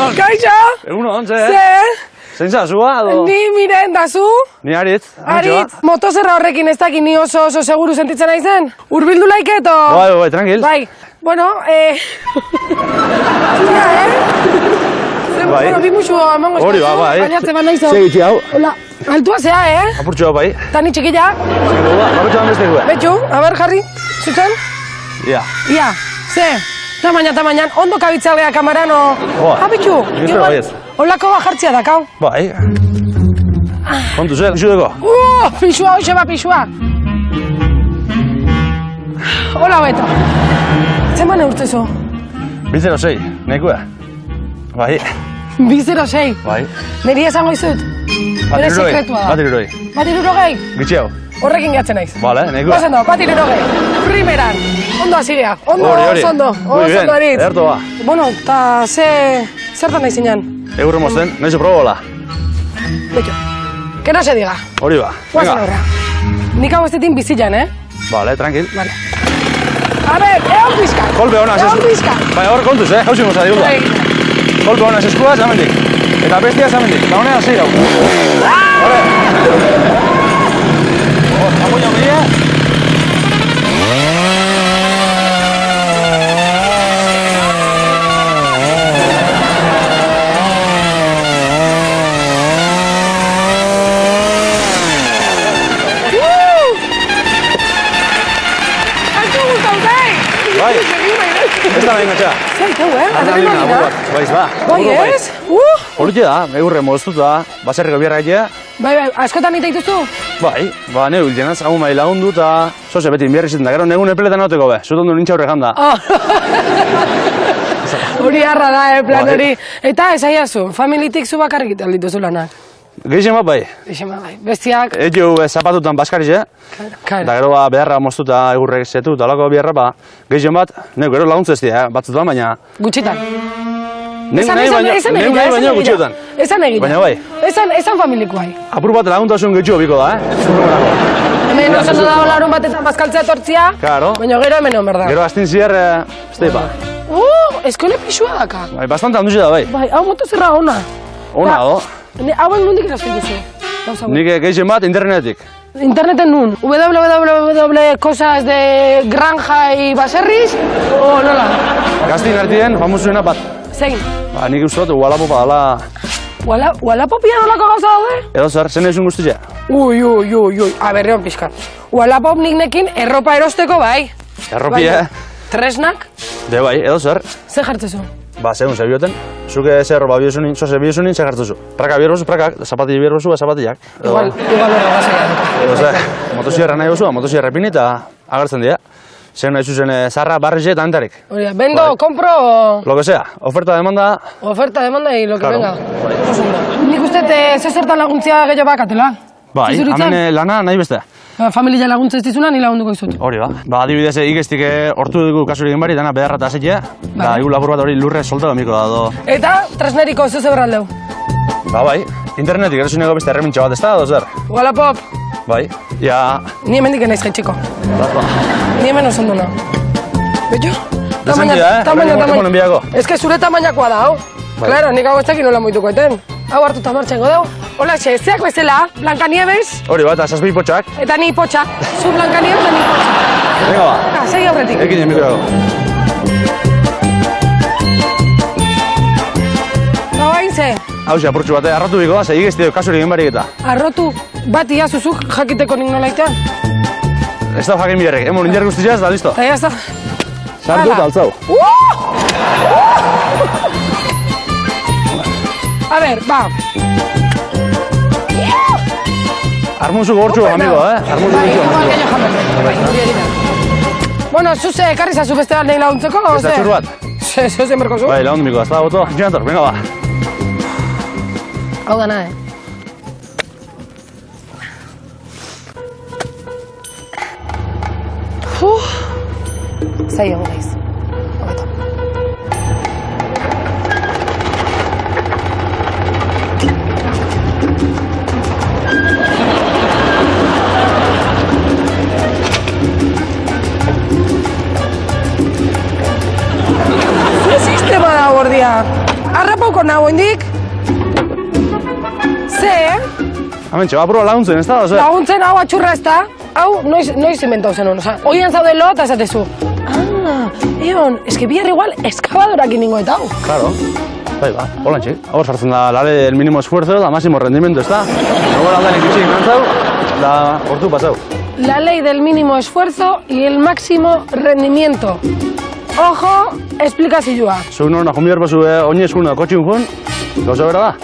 Egunon. Kaixo? Egunon, ze? Zein zazua, edo? Ni miren, dazu? Ni Aritz. Aritz, motozerra horrekin ez dakit ni oso seguru sentitzen naizen? Urbildu laiketo? Bai, tranquil. Bai, bueno, Zura, Bai. Bueno, bi musu emango ez. Hori, bai. Baliatze bat nahizo. Segitzi hau. Hola, altua zea, Apurtxo, bai. Tani txikila. Apurtxo dan beste gue. Betxu, a ber, jarri. Zuzen? Ia. Ia, ze? Tamaina, ondo kabitzalea kamarano. Betxu. Gintra bai ez. Holako bat jartzia dakau. Bai. Kontu zen, pixu deko. Pixua, hoxe ba, pixua. Hola, beto. Zeman eurtezo? 206, nahikoa. Bai. 206? Bai. Neri esango izut? Bere sekretua da. Bat irurogei? Gitsi hau. Horrekin gatzen naiz. Bale, nahikoa. Bazen da, bat irurogei. Primeran. Ondo azirea. Ondo, Hori. ondo Aritz. Erto ba. Bueno, eta zertan nahi zinean? Egurre mozten, nahizo probola. Betxo. Que no se diga. Hori ba. Guazen horra. Nik hau ez ditin bizilan, Bale, tranquil. Vale. A ver, egon pizka. Kolpe hona, Egon pizka. Bai, hor kontuz, hausin goza digurda. Kolpe hona, eskuaz, amendik. Eta bestia amendik. Eta honea, zei hau. Hore. Amuña, mire. Bai, ez da nahi engatxea. Zei, teu, adrenalina. Baiz, ba. Bai, ez? Horutxe da, egurre moztuta, baserriko biarra egitea. Bai, askotan nita dituzu? Bai, neu hiltenaz, hau mai lagundu eta zoze beti inbiarri ziten da, gero negun epeletan nauteko be, zutondu nintxa horrekan da. Hori harra da, plan hori. Eta, esaiazu, familitik zu bakarrik dituzu lanak. Gehixen bat bai. Gehixen bat bai. Bestiak... Egeu zapatutan baskarize. Da gero beharra moztuta egurrek zetu eta olako beharra ba. Gehixen bat, neu gero laguntza ez dira, batzutan, baina... Gutxitan. Neu nahi baino gutxiotan. Esan egita. Baina bai. Esan familiko bai. Apur bat laguntasun gehitxu biko da, Hemen oso dago larun batetan bazkaltzea etortzia. Claro. Baina gero hemen hon berda. Gero astin zier, ba. Eskole pixua daka. Bai, bastante handuzi da bai. Bai, hau motozerra ona. Ona, do. Hauek nondik erazten duzu? Nik gehixen bat internetik. Interneten nun? www.cosas de granja y baserris? O nola? Gaztin artien, famosuena bat. Zein? Ba, nik uste dut, Wallapop dala... Wallapopia nolako gauza daude? Edo zer, zen ezun guztia? Ui. A ber, egon pixka. Wallapop nik nekin erropa erosteko bai. Erropia. Tresnak? De bai, edo zer. Zer jartzezu? Ba, segun zebioten. Zuke zer roba biozunin, zoze biozunin, zer jartzezu. Praka bierbozu, prakak, zapatili bierbozu, zapatillak. Igual horra gazera. Edo zer, motosierra nahi bozu, motosierra pini eta agertzen dira. Segun nahi zuzen zarra, barrize eta antarik. Hori, vendo, compro... Lo que sea, oferta, demanda... Oferta, demanda y lo que venga. Bai. Nik uste zertan laguntzia gehiago bakatela. Bai, hamen lana nahi beste. Familia laguntza ez dizuna, ni lagunduko izut. Hori ba. Ba, adibidez, igestik hortu dugu kasurik bari, dana beharra eta azetia. Da, igu labur bat hori lurre soltado miko da do. Eta, tresneriko ez zebraldeu. Ba, bai. Internetik erosuneko beste erremintxa bat ez da, dozer? Wallapop. Bai. Ja... Ni hemendik naiz jaitxiko. Ba. Ni hemen oso onduna. Betxo? Tamaina. Ez que zure tamainakoa da, hau. Claro, nik hau ez dakit nola moituko eten. Hau hartuta martxengo dau. Hola, zeak bezala, Blancanieves. Hori bat, zazpi potxak. Eta ni potxak. Zu Blancanieves eta ni potxak. Venga ba. Segi aurretik. Ekin emiko dago. Hau hain ze? Hau ze, apurtxu bate, arrotu biko da, ze igesti dugu kasurik barik eta. Arrotu bat iazuzuk jakiteko nik nola itean. Ez da jakin biherrek, emon indiar guztiaz, da listo. Eta jazta. Sartu eta altzau. A ver, ba. Armuzu gortxu, amigo, Armuzu gortxu. Bueno, zuze, ekarri zazu beste bat nahi laguntzeko, o Ez da txur bat? Zuze, merko zu. Bai, lagundu miko, ez da boto. Ginator, venga ba. Hau dana, Zai egon gaiz. Hobeto. Sistema da, gordia. arrapauko nago indik. Ze, Hemen txo, apurua laguntzen, ez da? laguntzen hau atxurra ez da. Hau, noiz inventau zen hon, oian zaude lo eta esatezu. Egon, eske bihar igual eskabadorak ingo eta hau. Claro. Bai, ba, holantxe. Hor sartzen da la ley del mínimo esfuerzo, da máximo rendimiento, ez da? Nago aldan ikutxik nantzau, da hortu pasau. La ley del mínimo esfuerzo y el máximo rendimiento. Ojo, esplikazioa. Zuk norena jumbi berbazu oinezkuna kotxin jun, gauza bera da?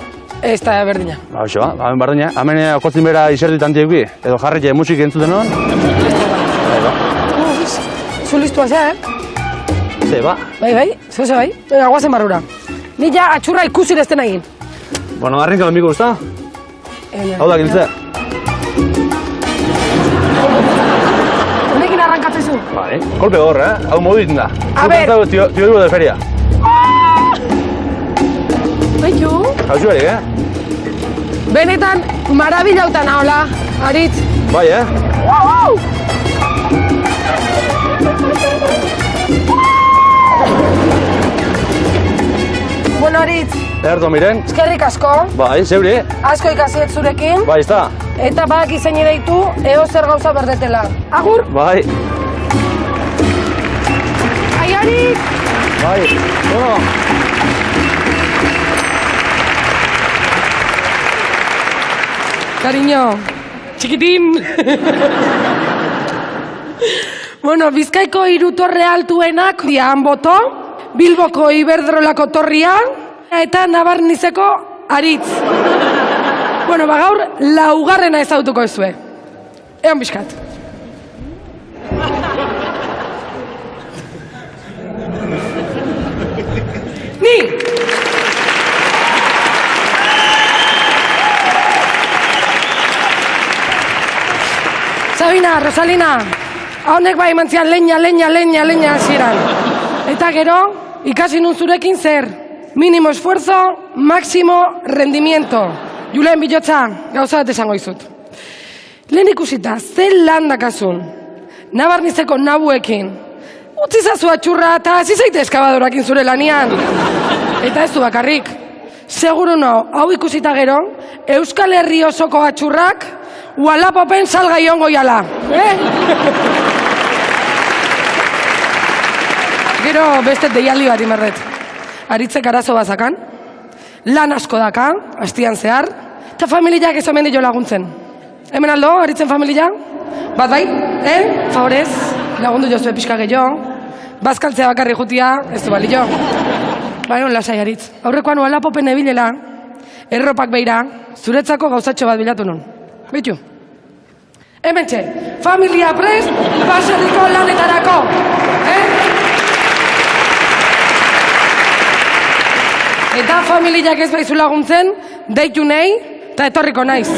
Ez da berdina. Ba, hoxe ba, hemen bardina. Hemen kotzin bera isertit antieuki, edo jarretxe musik entzuten hon. Bai, ba. Zu listua zea, Ze, ba. Bai, zeu bai. Venga, guazen barrura. Ni ja atxurra ikusi dezten egin. Bueno, arrinka benbiko, ez da? Hau da, giltzea. Honekin arrankatzezu. Vale, kolpe gorra, hau modu ditzen da. A ver. Tío Ibo de feria. Baitu. Hau zuerik, Benetan, marabilautan hola, Aritz. Bai, Bueno, Aritz, Erto miren. eskerrik asko. Bai, zeuri. Asko ikasiet zurekin. Bai, ez da. Eta bak izen deitu, eo zer gauza berdetela. Agur! Bai. Ai, Aritz! Bai. Bueno. Cariño, txikitin! Bueno, Bizkaiko hiru torre altuenak dian boto, Bilboko Iberdrolako torria eta Nabarnizeko Aritz. Bueno, gaur laugarrena ezautuko ezue. Egon bizkat. Ni! Sabina, Rosalina, honek bai mantzian leña hasieran. Eta gero, ikasi nun zurekin zer. Mínimo esfuerzo, máximo rendimiento. Julen bilotza, gauza bat esango izut. Lehen ikusita, zer lan dakazun. Nabarnizeko nabuekin. Utzi zazu atxurra eta hasi zaite eskabadorakin zure lanian. Eta ez du bakarrik. Seguru no, hau ikusita gero, Euskal Herri osoko atxurrak Walapopen salgai ongo jala. Gero beste deialdi bat imarret. Aritzek arazo bazakan, lan asko daka, astian zehar, eta familiak ez omen dio laguntzen. Hemen aldo, Aritzen familia? Bat bai, favorez, lagundu jozue pixka gehiago, bazkaltzea bakarri jutia, ez du balio. Baina, lasai Aritz, aurrekoan Walapopen ebilela, erropak beira, zuretzako gauzatxo bat bilatu nun. Bitu. Hementxe, familia prest, baserriko lanetarako. Eta familiak ez baizu laguntzen, deitu nahi, eta etorriko naiz.